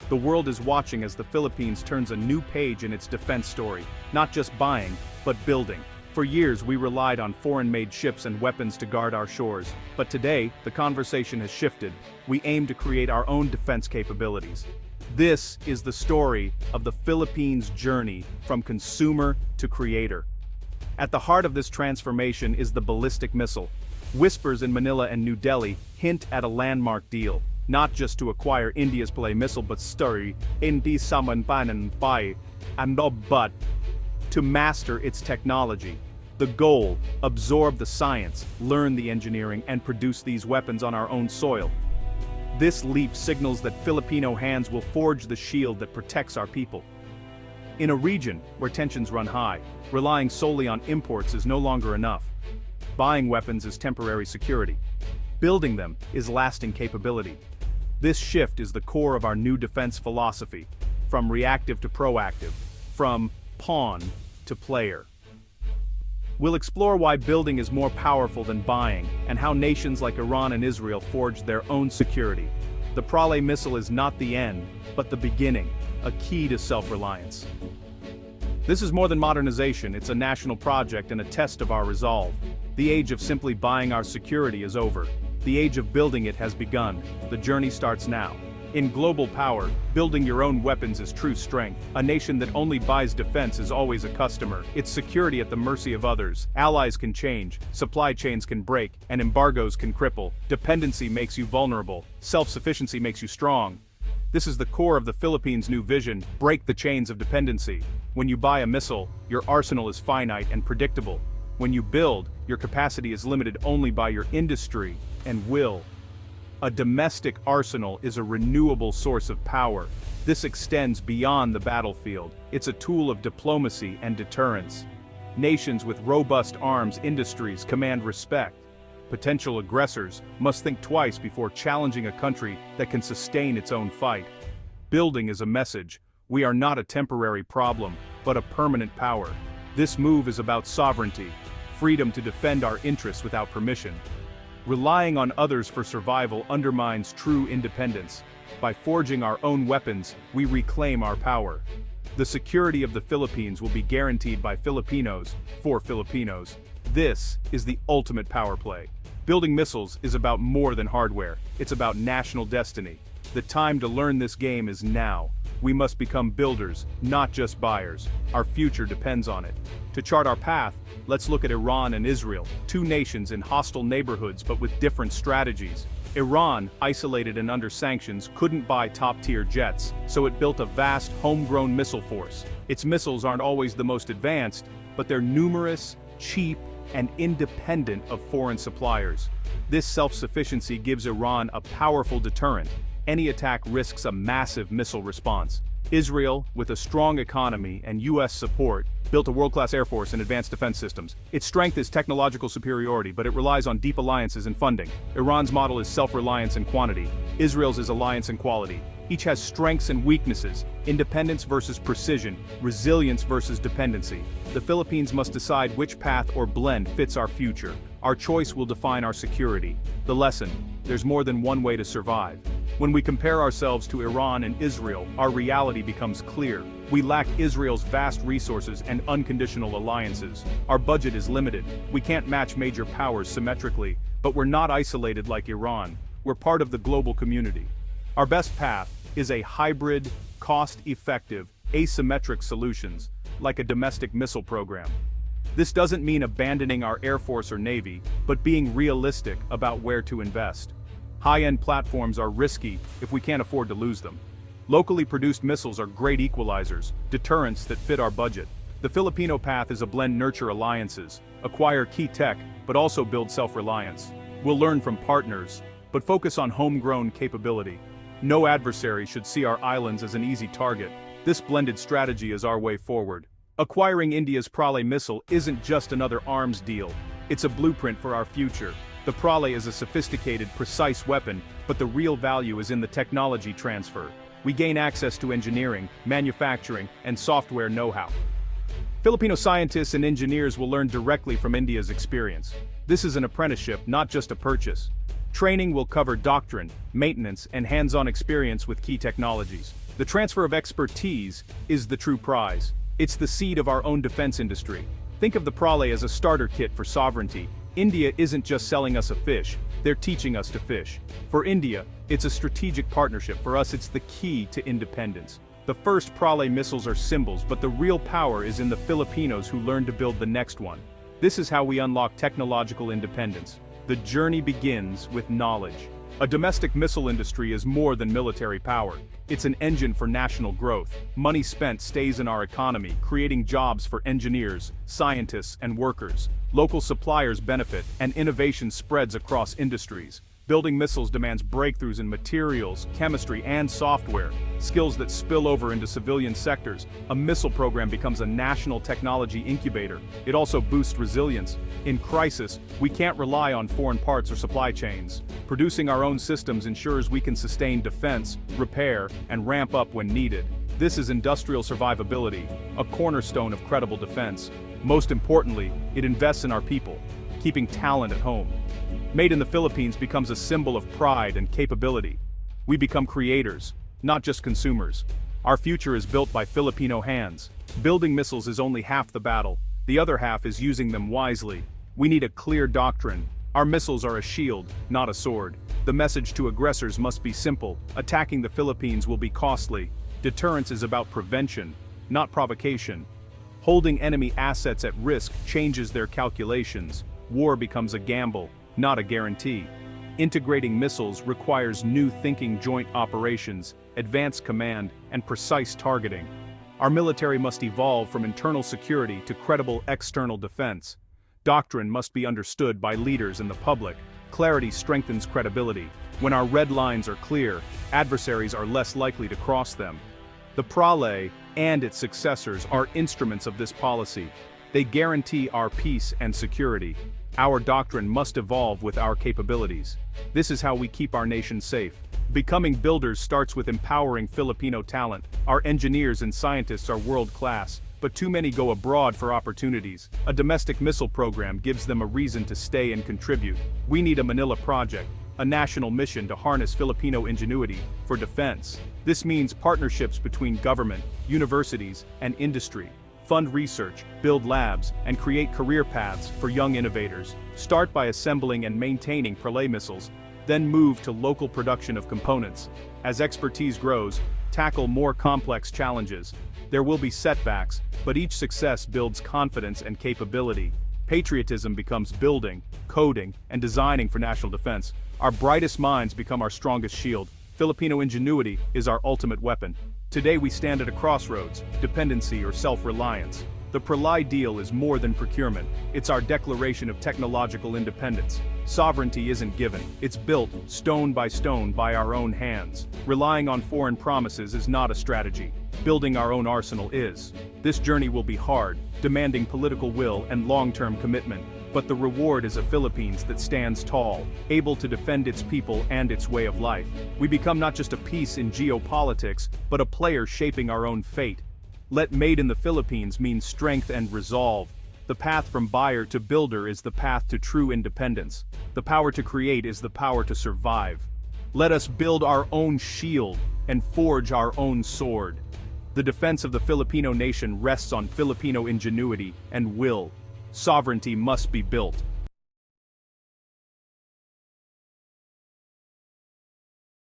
The world is watching as the Philippines turns a new page in its defense story, not just buying, but building. For years we relied on foreign-made ships and weapons to guard our shores, but today, the conversation has shifted. We aim to create our own defense capabilities. This is the story of the Philippines' journey from consumer to creator. At the heart of this transformation is the ballistic missile. Whispers in Manila and New Delhi hint at a landmark deal, not just to acquire India's Pralay missile but hindi samanpanan by but to master its technology. The goal: absorb the science, learn the engineering, and produce these weapons on our own soil. This leap signals that Filipino hands will forge the shield that protects our people. In a region where tensions run high, relying solely on imports is no longer enough. Buying weapons is temporary security. Building them is lasting capability. This shift is the core of our new defense philosophy, from reactive to proactive, from pawn to player. We'll explore why building is more powerful than buying, and how nations like Iran and Israel forged their own security. The Pralay missile is not the end, but the beginning, a key to self-reliance. This is more than modernization, it's a national project and a test of our resolve. The age of simply buying our security is over. The age of building it has begun. The journey starts now. In global power, building your own weapons is true strength. A nation that only buys defense is always a customer. It's security at the mercy of others. Allies can change, supply chains can break, and embargoes can cripple. Dependency makes you vulnerable. Self-sufficiency makes you strong. This is the core of the Philippines' new vision: break the chains of dependency. When you buy a missile, your arsenal is finite and predictable. When you build, your capacity is limited only by your industry and will. A domestic arsenal is a renewable source of power. This extends beyond the battlefield. It's a tool of diplomacy and deterrence. Nations with robust arms industries command respect. Potential aggressors must think twice before challenging a country that can sustain its own fight. Building is a message. We are not a temporary problem, but a permanent power. This move is about sovereignty, freedom to defend our interests without permission. Relying on others for survival undermines true independence. By forging our own weapons, we reclaim our power. The security of the Philippines will be guaranteed by Filipinos, for Filipinos. This is the ultimate power play. Building missiles is about more than hardware. It's about national destiny. The time to learn this game is now. We must become builders, not just buyers. Our future depends on it. To chart our path, let's look at Iran and Israel, two nations in hostile neighborhoods but with different strategies. Iran, isolated and under sanctions, couldn't buy top-tier jets, so it built a vast, homegrown missile force. Its missiles aren't always the most advanced, but they're numerous, cheap, and independent of foreign suppliers. This self-sufficiency gives Iran a powerful deterrent. Any attack risks a massive missile response. Israel, with a strong economy and US support, built a world-class air force and advanced defense systems. Its strength is technological superiority, but it relies on deep alliances and funding. Iran's model is self-reliance and quantity. Israel's is alliance and quality. Each has strengths and weaknesses: independence versus precision, resilience versus dependency. The Philippines must decide which path or blend fits our future. Our choice will define our security. The lesson: there's more than one way to survive. When we compare ourselves to Iran and Israel, our reality becomes clear. We lack Israel's vast resources and unconditional alliances. Our budget is limited. We can't match major powers symmetrically, but we're not isolated like Iran. We're part of the global community. Our best path is a hybrid, cost-effective, asymmetric solutions, like a domestic missile program. This doesn't mean abandoning our Air Force or Navy, but being realistic about where to invest. High-end platforms are risky if we can't afford to lose them. Locally produced missiles are great equalizers, deterrents that fit our budget. The Filipino path is a blend-nurture alliances, acquire key tech, but also build self-reliance. We'll learn from partners, but focus on homegrown capability. No adversary should see our islands as an easy target. This blended strategy is our way forward. Acquiring India's Pralay missile isn't just another arms deal. It's a blueprint for our future. The Pralay is a sophisticated, precise weapon, but the real value is in the technology transfer. We gain access to engineering, manufacturing, and software know-how. Filipino scientists and engineers will learn directly from India's experience. This is an apprenticeship, not just a purchase. Training will cover doctrine, maintenance, and hands-on experience with key technologies. The transfer of expertise is the true prize. It's the seed of our own defense industry. Think of the Pralay as a starter kit for sovereignty. India isn't just selling us a fish, they're teaching us to fish. For India, it's a strategic partnership. For us, it's the key to independence. The first Pralay missiles are symbols, but the real power is in the Filipinos who learn to build the next one. This is how we unlock technological independence. The journey begins with knowledge. A domestic missile industry is more than military power. It's an engine for national growth. Money spent stays in our economy, creating jobs for engineers, scientists, and workers. Local suppliers benefit, and innovation spreads across industries. Building missiles demands breakthroughs in materials, chemistry, and software, skills that spill over into civilian sectors. A missile program becomes a national technology incubator. It also boosts resilience. In crisis, we can't rely on foreign parts or supply chains. Producing our own systems ensures we can sustain defense, repair, and ramp up when needed. This is industrial survivability, a cornerstone of credible defense. Most importantly, it invests in our people, keeping talent at home. Made in the Philippines becomes a symbol of pride and capability. We become creators, not just consumers. Our future is built by Filipino hands. Building missiles is only half the battle. The other half is using them wisely. We need a clear doctrine. Our missiles are a shield, not a sword. The message to aggressors must be simple. Attacking the Philippines will be costly. Deterrence is about prevention, not provocation. Holding enemy assets at risk changes their calculations. War becomes a gamble, not a guarantee. Integrating missiles requires new thinking: joint operations, advanced command, and precise targeting. Our military must evolve from internal security to credible external defense. Doctrine must be understood by leaders and the public. Clarity strengthens credibility. When our red lines are clear, adversaries are less likely to cross them. The Pralay and its successors are instruments of this policy. They guarantee our peace and security. Our doctrine must evolve with our capabilities. This is how we keep our nation safe. Becoming builders starts with empowering Filipino talent. Our engineers and scientists are world-class, but too many go abroad for opportunities. A domestic missile program gives them a reason to stay and contribute. We need a Manila project, a national mission to harness Filipino ingenuity for defense. This means partnerships between government, universities, and industry. Fund research, build labs, and create career paths for young innovators. Start by assembling and maintaining Pralay missiles, then move to local production of components. As expertise grows, tackle more complex challenges. There will be setbacks, but each success builds confidence and capability. Patriotism becomes building, coding, and designing for national defense. Our brightest minds become our strongest shield. Filipino ingenuity is our ultimate weapon. Today we stand at a crossroads: dependency or self-reliance. The Pralay deal is more than procurement. It's our declaration of technological independence. Sovereignty isn't given, it's built, stone by our own hands. Relying on foreign promises is not a strategy. Building our own arsenal is. This journey will be hard, demanding political will and long-term commitment. But the reward is a Philippines that stands tall, able to defend its people and its way of life. We become not just a piece in geopolitics, but a player shaping our own fate. Let Made in the Philippines mean strength and resolve. The path from buyer to builder is the path to true independence. The power to create is the power to survive. Let us build our own shield and forge our own sword. The defense of the Filipino nation rests on Filipino ingenuity and will. Sovereignty must be built,